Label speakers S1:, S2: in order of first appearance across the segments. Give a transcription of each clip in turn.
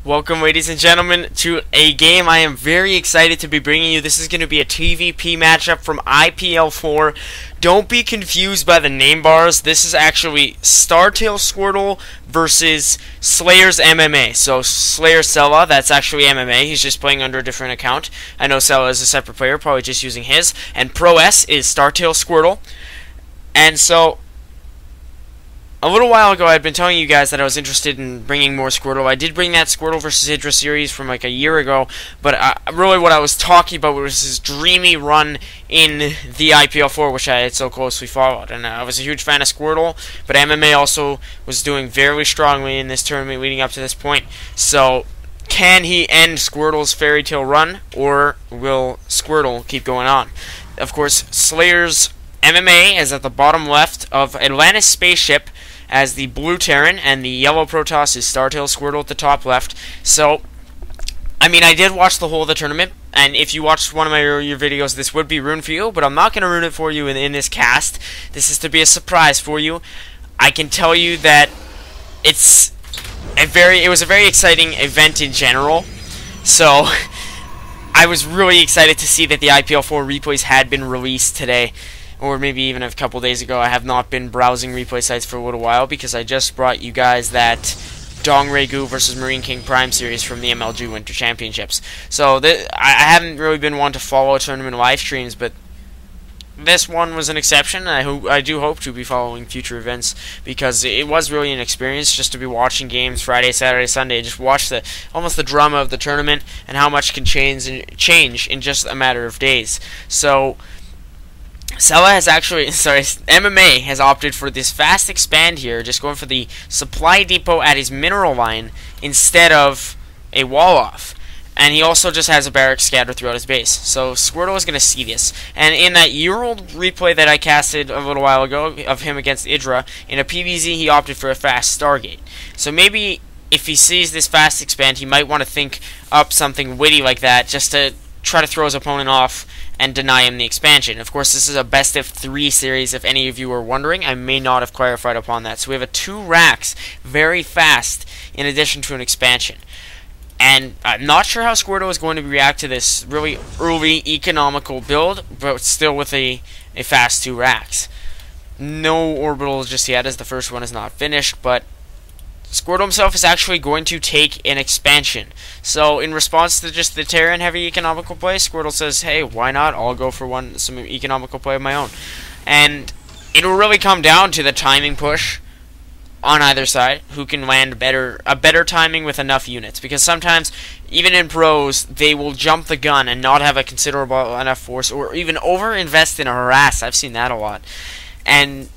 S1: Welcome, ladies and gentlemen, to a game I am very excited to be bringing you. This is going to be a TvP matchup from IPL4. Don't be confused by the name bars. This is actually Squirtle versus Slayer's MMA. So Slayer Sella, that's actually MMA. He's just playing under a different account. I know Sella is a separate player, probably just using his. And Pro S is Squirtle. And so a little while ago, I'd been telling you guys that I was interested in bringing more Squirtle. I did bring that Squirtle vs. Hydra series from like a year ago, but really what I was talking about was his dreamy run in the IPL4, which I had so closely followed. And I was a huge fan of Squirtle, but MMA also was doing very strongly in this tournament leading up to this point. So, can he end Squirtle's fairy tale run, or will Squirtle keep going on? Of course, Slayer's MMA is at the bottom left of Atlantis Spaceship as the blue Terran, and the yellow Protoss is Squirtle at the top left. So, I mean, I did watch the whole of the tournament, and if you watched one of my earlier videos, this would be ruined for you, but I'm not going to ruin it for you in this cast. This is to be a surprise for you. I can tell you that it was a very exciting event in general, so I was really excited to see that the IPL4 replays had been released today, or maybe even a couple days ago. I have not been browsing replay sites for a little while because I just brought you guys that Dong Regu versus Marine King Prime series from the MLG Winter Championships. So I haven't really been one to follow tournament live streams, but this one was an exception. I do hope to be following future events because it was really an experience just to be watching games Friday, Saturday, Sunday. Just watch almost the drama of the tournament and how much can change in just a matter of days. So MMA has opted for this fast expand here, just going for the supply depot at his mineral line instead of a wall off. And he also just has a barrack scattered throughout his base. So Squirtle is going to see this. And in that year-old replay that I casted a little while ago of him against Hydra, in a PvZ he opted for a fast Stargate. So maybe if he sees this fast expand, he might want to think up something witty like that just to try to throw his opponent off and deny him the expansion. Of course, this is a best of 3 series, if any of you are wondering. I may not have clarified upon that. So we have a 2 racks, very fast, in addition to an expansion. And I'm not sure how Squirtle is going to react to this really early economical build, but still with a fast 2 racks. No orbitals just yet, as the first one is not finished, but Squirtle himself is actually going to take an expansion. So in response to just the Terran heavy economical play, Squirtle says, hey, why not? I'll go for some economical play of my own. And it'll really come down to the timing push on either side, who can land a better timing with enough units. Because sometimes, even in pros, they will jump the gun and not have a considerable enough force, or even over-invest in a harass. I've seen that a lot. And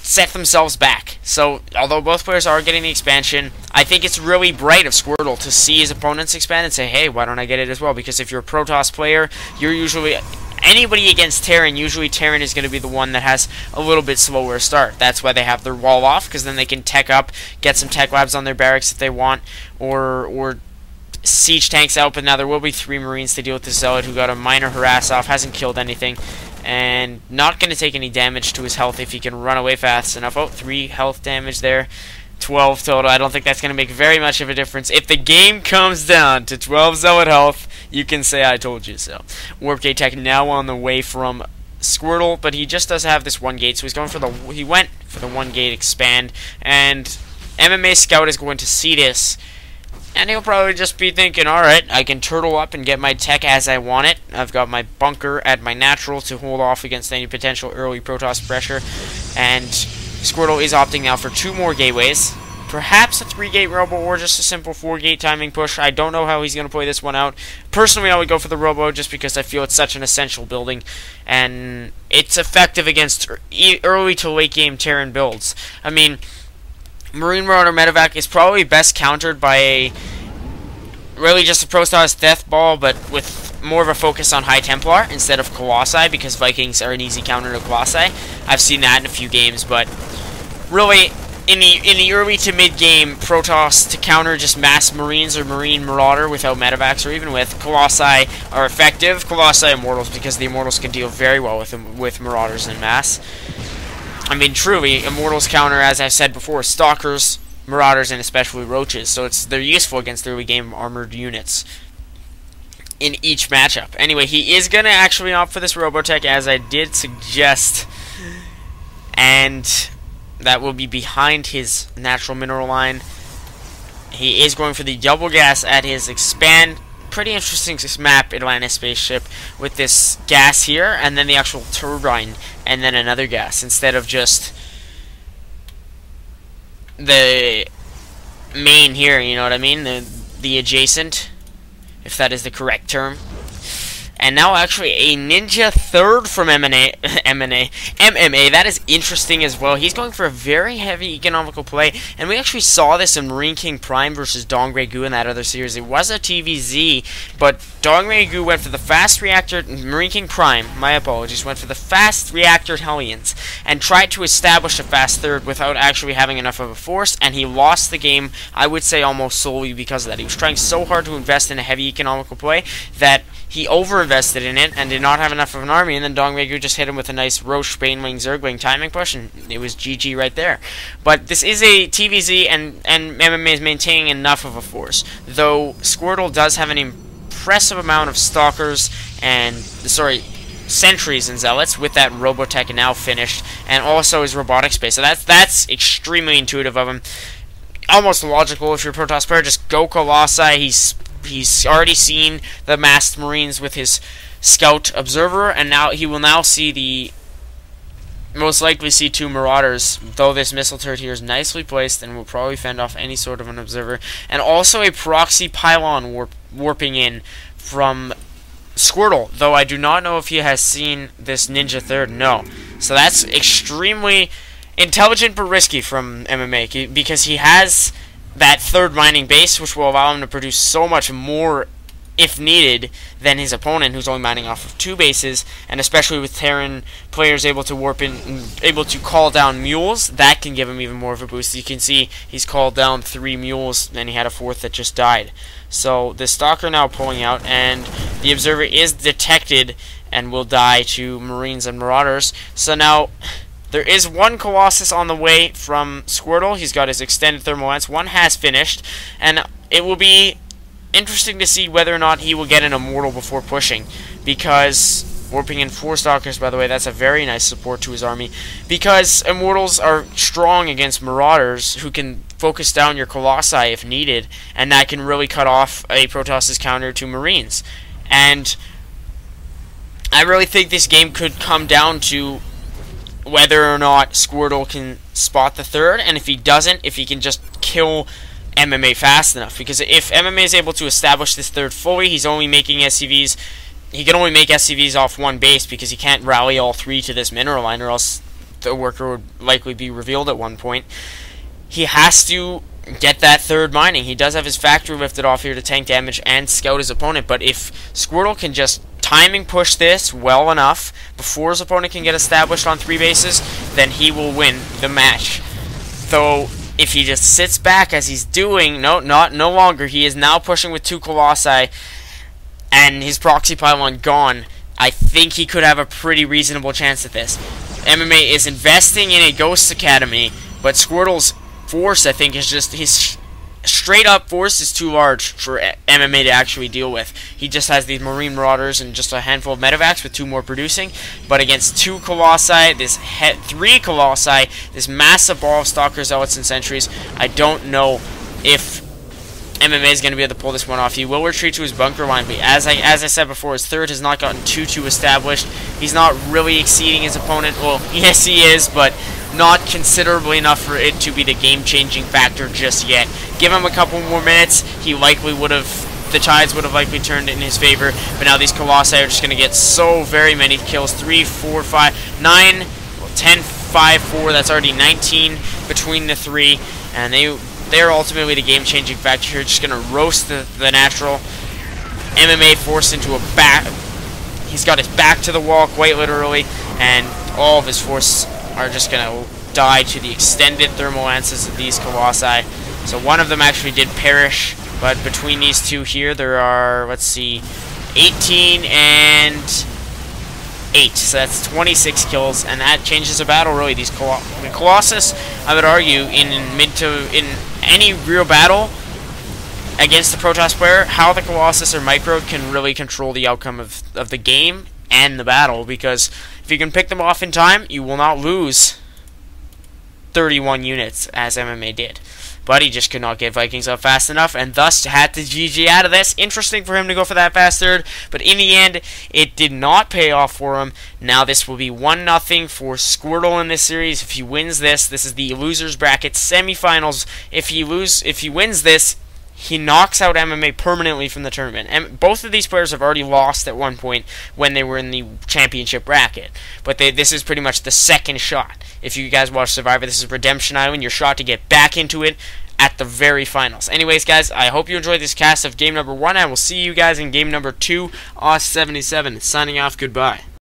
S1: set themselves back. So, although both players are getting the expansion, I think it's really bright of Squirtle to see his opponents expand and say, hey, why don't I get it as well? Because if you're a Protoss player, you're usually anybody against Terran, usually Terran is going to be the one that has a little bit slower start. That's why they have their wall off, because then they can tech up, get some tech labs on their barracks if they want, or siege tanks out. But now there will be 3 Marines to deal with this Zealot who got a minor harass off, hasn't killed anything, and not going to take any damage to his health if he can run away fast enough. Oh, 3 health damage there. 12 total. I don't think that's going to make very much of a difference. If the game comes down to 12 Zealot health, you can say I told you so. Warp Gate Tech now on the way from Squirtle, but he just does have this 1 gate, so he went for the 1 gate expand, and MMA Scout is going to see this, and he'll probably just be thinking, alright, I can turtle up and get my tech as I want it. I've got my bunker at my natural to hold off against any potential early Protoss pressure, and Squirtle is opting now for 2 more gateways. Perhaps a 3-gate robo or just a simple 4-gate timing push. I don't know how he's going to play this one out. Personally, I would go for the robo just because I feel it's such an essential building, and it's effective against early to late game Terran builds. I mean, Marine Marauder Medevac is probably best countered by really just a Protoss Death Ball, but with more of a focus on High Templar instead of Colossi, because Vikings are an easy counter to Colossi. I've seen that in a few games, but really, in the early to mid game, Protoss to counter just mass Marines or Marine Marauder without Medevacs, or even with Colossi, are effective. Colossi Immortals, because the Immortals can deal very well with Marauders in mass. I mean, truly, Immortals counter, as I've said before, Stalkers, Marauders and especially Roaches. So they're useful against early game armored units in each matchup. Anyway, he is going to actually opt for this Robotech, as I did suggest, and that will be behind his natural mineral line. He is going for the double gas at his expand. Pretty interesting map, Atlantis spaceship, with this gas here, and then the actual turbine, and then another gas, instead of just the main here, you know what I mean? The adjacent, if that is the correct term. And now actually a Ninja third from MMA. That is interesting as well. He's going for a very heavy economical play. And we actually saw this in Marine King Prime versus Dongray Gu in that other series. It was a TVZ, but Dongray Gu went for the fast reactor. Marine King Prime, my apologies, went for the fast reactor Hellions and tried to establish a fast third without actually having enough of a force. And he lost the game, I would say, almost solely because of that. He was trying so hard to invest in a heavy economical play that he over-invested in it and did not have enough of an army, and then Dongray Gu just hit him with a nice Roche, Banewing, Zergwing timing push, and it was GG right there. But this is a TVZ, and MMA is maintaining enough of a force, though Squirtle does have an impressive amount of Stalkers and, Sentries and Zealots, with that Robotech now finished, and also his Robotics base. So that's extremely intuitive of him. Almost logical if you're a Protoss player, just go Colossi. He's already seen the masked Marines with his Scout Observer, and now he will now see most likely see 2 Marauders, though this missile turret here is nicely placed and will probably fend off any sort of an observer. And also a proxy pylon warping in from Squirtle, though I do not know if he has seen this Ninja third. No. So that's extremely intelligent but risky from MMA, because he has that third mining base, which will allow him to produce so much more, if needed, than his opponent, who's only mining off of 2 bases, and especially with Terran players able to warp in, able to call down mules, that can give him even more of a boost. You can see he's called down 3 mules, and he had a 4th that just died. So the Stalker now pulling out, and the Observer is detected and will die to Marines and Marauders. So now there is 1 Colossus on the way from Squirtle. He's got his extended thermal lance. 1 has finished, and it will be interesting to see whether or not he will get an Immortal before pushing, because warping in 4 Stalkers, by the way, that's a very nice support to his army, because Immortals are strong against Marauders, who can focus down your Colossi if needed, and that can really cut off a Protoss's counter to Marines. And I really think this game could come down to whether or not Squirtle can spot the third, and if he doesn't, if he can just kill MMA fast enough. Because if MMA is able to establish this third fully, he's only making SCVs. He can only make SCVs off 1 base, because he can't rally all 3 to this mineral line, or else the worker would likely be revealed at one point. He has to get that third mining. He does have his factory lifted off here to tank damage and scout his opponent, but if Squirtle can just timing push this well enough before his opponent can get established on 3 bases, then he will win the match. Though if he just sits back as he's doing, no longer, he is now pushing with 2 Colossi and his proxy pylon gone, I think he could have a pretty reasonable chance at this. MMA is investing in a Ghost Academy, but Squirtle's force, I think, is just his straight up force is too large for MMA to actually deal with. He just has these Marine Marauders and just a handful of Medivacs with 2 more producing, but against 2 Colossi, 3 Colossi, this massive ball of Stalkers, Zealots, and Sentries, I don't know if MMA is going to be able to pull this one off. He will retreat to his bunker line, but as I said before, his third has not gotten too established. He's not really exceeding his opponent. Well, yes he is, but not considerably enough for it to be the game-changing factor just yet. Give him a couple more minutes, he likely would have, the tides would have likely turned in his favor, but now these Colossi are just going to get so very many kills. 3, 4, 5, 9, 10, 5, 4, that's already 19 between the 3, and they're ultimately the game-changing factor here. Just going to roast the natural. MMA forced into a back. He's got his back to the wall, quite literally, and all of his force are just going to die to the extended thermal lances of these Colossi. So one of them actually did perish, but between these 2 here, there are, let's see, 18 and 8. So that's 26 kills, and that changes the battle, really. These Colossus, I would argue, in any real battle against the Protoss player, how the Colossus or Micro can really control the outcome of the game and the battle, because if you can pick them off in time, you will not lose 31 units as MMA did. But he just could not get Vikings up fast enough, and thus had to GG out of this. Interesting for him to go for that fast third, but in the end, it did not pay off for him. Now this will be 1-0 for Squirtle in this series. If he wins this, this is the Losers Bracket Semi-Finals. If he wins this, he knocks out MMA permanently from the tournament. And both of these players have already lost at one point when they were in the championship bracket. But this is pretty much the second shot. If you guys watch Survivor, this is Redemption Island, your shot to get back into it at the very finals. Anyways, guys, I hope you enjoyed this cast of game number 1. I will see you guys in game number 2, Aus 77. Signing off, goodbye.